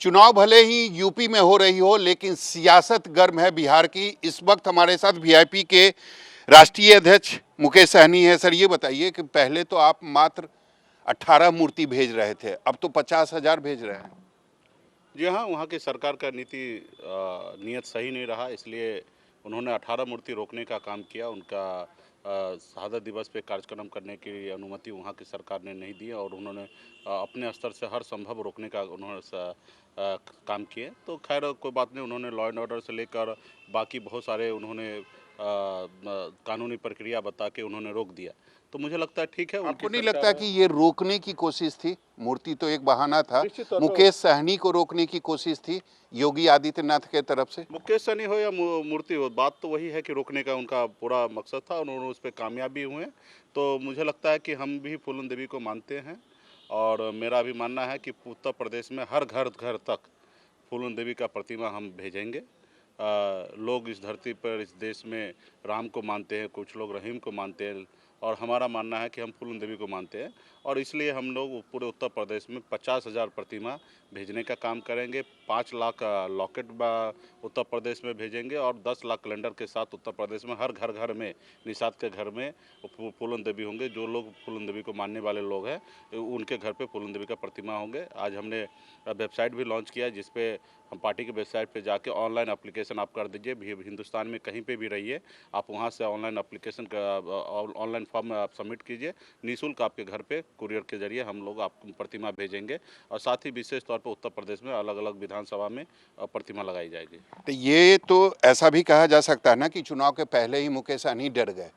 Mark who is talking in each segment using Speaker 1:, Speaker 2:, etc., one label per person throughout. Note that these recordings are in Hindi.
Speaker 1: चुनाव भले ही यूपी में हो रही हो, लेकिन सियासत गर्म है बिहार की। इस वक्त हमारे साथ वीआईपी के राष्ट्रीय अध्यक्ष मुकेश सहनी है। सर, ये बताइए कि पहले तो आप मात्र 18 मूर्ति भेज रहे थे, अब तो 50,000 भेज रहे हैं।
Speaker 2: जी हाँ, वहाँ की सरकार का नीयत सही नहीं रहा, इसलिए उन्होंने 18 मूर्ति रोकने का काम किया। उनका शहादत दिवस पे कार्यक्रम करने की अनुमति वहाँ की सरकार ने नहीं दी और उन्होंने अपने स्तर से हर संभव रोकने का काम किए। तो खैर कोई बात नहीं, उन्होंने लॉ एंड ऑर्डर से लेकर बाकी बहुत सारे उन्होंने कानूनी प्रक्रिया बता के उन्होंने रोक दिया। तो मुझे लगता है ठीक है, उनकी
Speaker 1: आपको नहीं
Speaker 2: सरकार
Speaker 1: लगता
Speaker 2: है।
Speaker 1: कि ये रोकने की कोशिश थी? मूर्ति तो एक बहाना था,
Speaker 2: निश्चित तौर पर
Speaker 1: मुकेश सहनी को रोकने की कोशिश थी योगी आदित्यनाथ के तरफ से।
Speaker 2: मुकेश सहनी हो या मूर्ति हो, बात तो वही है कि रोकने का उनका पूरा मकसद था और उन्होंने उस पर कामयाब भी हुए। तो मुझे लगता है कि हम भी फूलन देवी को मानते हैं और मेरा भी मानना है कि उत्तर प्रदेश में हर घर घर तक फूलन देवी का प्रतिमा हम भेजेंगे। लोग इस धरती पर, इस देश में राम को मानते हैं, कुछ लोग रहीम को मानते हैं और हमारा मानना है कि हम फूलन देवी को मानते हैं और इसलिए हम लोग पूरे उत्तर प्रदेश में 50,000 प्रतिमा भेजने का काम करेंगे। 5 लाख लॉकेट उत्तर प्रदेश में भेजेंगे और 10 लाख कैलेंडर के साथ उत्तर प्रदेश में हर घर घर में, निषाद के घर में फूलन देवी होंगे। जो लोग फूलन देवी को मानने वाले लोग हैं, उनके घर पे फूलन देवी का प्रतिमा होंगे। आज हमने वेबसाइट भी लॉन्च किया है, जिसपे हम पार्टी की वेबसाइट पे जाके ऑनलाइन एप्लीकेशन आप कर दीजिए। भी हिंदुस्तान में कहीं पे भी रहिए, आप वहाँ से ऑनलाइन एप्लीकेशन ऑनलाइन फॉर्म आप सबमिट कीजिए। निःशुल्क आपके घर पे कुरियर के जरिए हम लोग आपको प्रतिमा भेजेंगे और साथ ही विशेष तौर पर उत्तर प्रदेश में अलग अलग विधानसभा में प्रतिमा लगाई जाएगी।
Speaker 1: तो ये तो ऐसा भी कहा जा सकता है ना कि चुनाव के पहले ही मुकेश सहनी डर गए।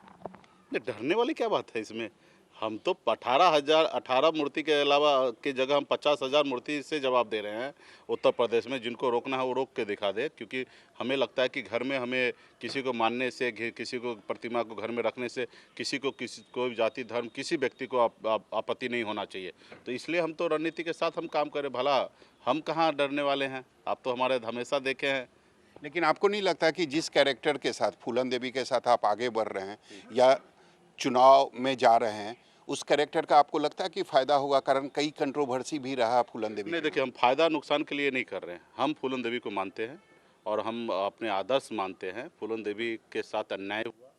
Speaker 2: नहीं, डरने वाली क्या बात है इसमें? हम तो 18 मूर्ति के अलावा की जगह हम 50,000 मूर्ति से जवाब दे रहे हैं। उत्तर प्रदेश में जिनको रोकना है वो रोक के दिखा दे, क्योंकि हमें लगता है कि घर में हमें किसी को मानने से, किसी को प्रतिमा को घर में रखने से किसी कोई जाति धर्म किसी व्यक्ति को आपत्ति नहीं होना चाहिए। तो इसलिए हम तो रणनीति के साथ हम काम करें। भला हम कहाँ डरने वाले हैं? आप तो हमारे हमेशा देखे हैं।
Speaker 1: लेकिन आपको नहीं लगता कि जिस कैरेक्टर के साथ, फूलन देवी के साथ आप आगे बढ़ रहे हैं या चुनाव में जा रहे हैं, उस कैरेक्टर का आपको लगता है कि फायदा होगा? कारण कई कंट्रोवर्सी भी रहा फूलन देवी
Speaker 2: नहीं,
Speaker 1: के।
Speaker 2: देखिए, हम फायदा नुकसान के लिए नहीं कर रहे हैं। हम फूलन देवी को मानते हैं और हम अपने आदर्श मानते हैं। फूलन देवी के साथ अन्याय हुआ,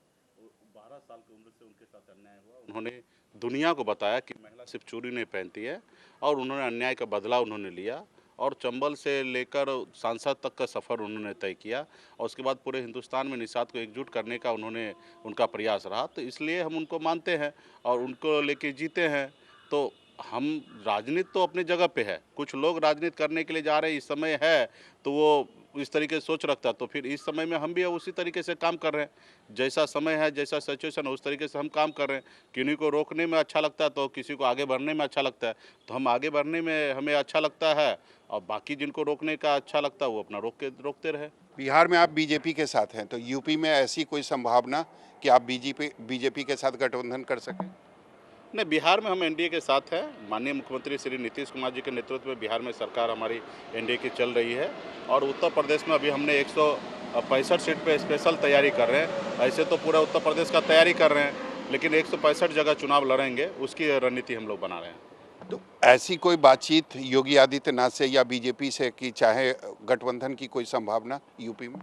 Speaker 2: 12 साल की उम्र से उनके साथ अन्याय हुआ। उन्होंने दुनिया को बताया कि महिला सिर्फ चूड़ी नहीं पहनती है और उन्होंने अन्याय का बदला उन्होंने लिया और चंबल से लेकर सांसद तक का सफ़र उन्होंने तय किया और उसके बाद पूरे हिंदुस्तान में निषाद को एकजुट करने का उनका प्रयास रहा। तो इसलिए हम उनको मानते हैं और उनको लेके जीते हैं। तो हम, राजनीति तो अपनी जगह पे है। कुछ लोग राजनीति करने के लिए जा रहे हैं, इस समय है तो वो इस तरीके से सोच रखता है, तो फिर इस समय में हम भी उसी तरीके से काम कर रहे हैं। जैसा समय है, जैसा सिचुएशन है, उस तरीके से हम काम कर रहे हैं। किन्हीं को रोकने में अच्छा लगता है तो किसी को आगे बढ़ने में अच्छा लगता है, तो हम आगे बढ़ने में हमें अच्छा लगता है और बाकी जिनको रोकने का अच्छा लगता है वो अपना रोकते रहे।
Speaker 1: बिहार में आप बीजेपी के साथ हैं, तो यूपी में ऐसी कोई संभावना कि आप बीजेपी के साथ गठबंधन कर सकें?
Speaker 2: नहीं, बिहार में हम एनडीए के साथ हैं। माननीय मुख्यमंत्री श्री नीतीश कुमार जी के नेतृत्व में बिहार में सरकार हमारी एनडीए की चल रही है और उत्तर प्रदेश में अभी हमने 165 सीट पे स्पेशल तैयारी कर रहे हैं। ऐसे तो पूरा उत्तर प्रदेश का तैयारी कर रहे हैं, लेकिन 165 जगह चुनाव लड़ेंगे, उसकी रणनीति हम लोग बना रहे हैं।
Speaker 1: तो ऐसी कोई बातचीत योगी आदित्यनाथ से या बीजेपी से कि चाहे गठबंधन की कोई संभावना यूपी में?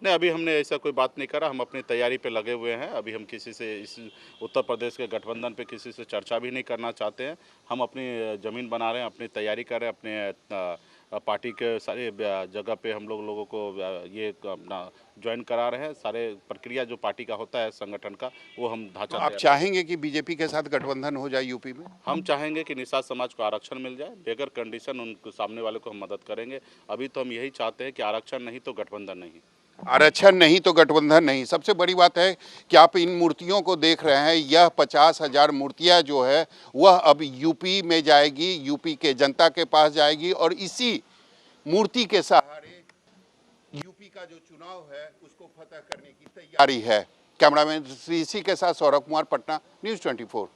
Speaker 2: नहीं, अभी हमने ऐसा कोई बात नहीं करा। हम अपनी तैयारी पे लगे हुए हैं। अभी हम किसी से इस उत्तर प्रदेश के गठबंधन पे किसी से चर्चा भी नहीं करना चाहते हैं। हम अपनी ज़मीन बना रहे हैं, अपनी तैयारी कर रहे हैं। अपने पार्टी के सारे जगह पे हम लोगों को ये अपना ज्वाइन करा रहे हैं। सारे प्रक्रिया जो पार्टी का होता है संगठन का, वो हम
Speaker 1: तो
Speaker 2: ढांचा
Speaker 1: आप
Speaker 2: तैयार।
Speaker 1: चाहेंगे कि बीजेपी के साथ गठबंधन हो जाए यूपी में?
Speaker 2: हम चाहेंगे कि निषाद समाज को आरक्षण मिल जाए, बगैर कंडीशन उनको, सामने वाले को हम मदद करेंगे। अभी तो हम यही चाहते हैं कि आरक्षण नहीं तो गठबंधन नहीं।
Speaker 1: आरक्षण नहीं तो गठबंधन नहीं। सबसे बड़ी बात है कि आप इन मूर्तियों को देख रहे हैं, यह 50,000 मूर्तियां जो है वह अब यूपी में जाएगी, यूपी के जनता के पास जाएगी और इसी मूर्ति के सहारे यूपी का जो चुनाव है उसको फतह करने की तैयारी है। कैमरामैन श्री के साथ सौरभ कुमार, पटना, न्यूज़ 24।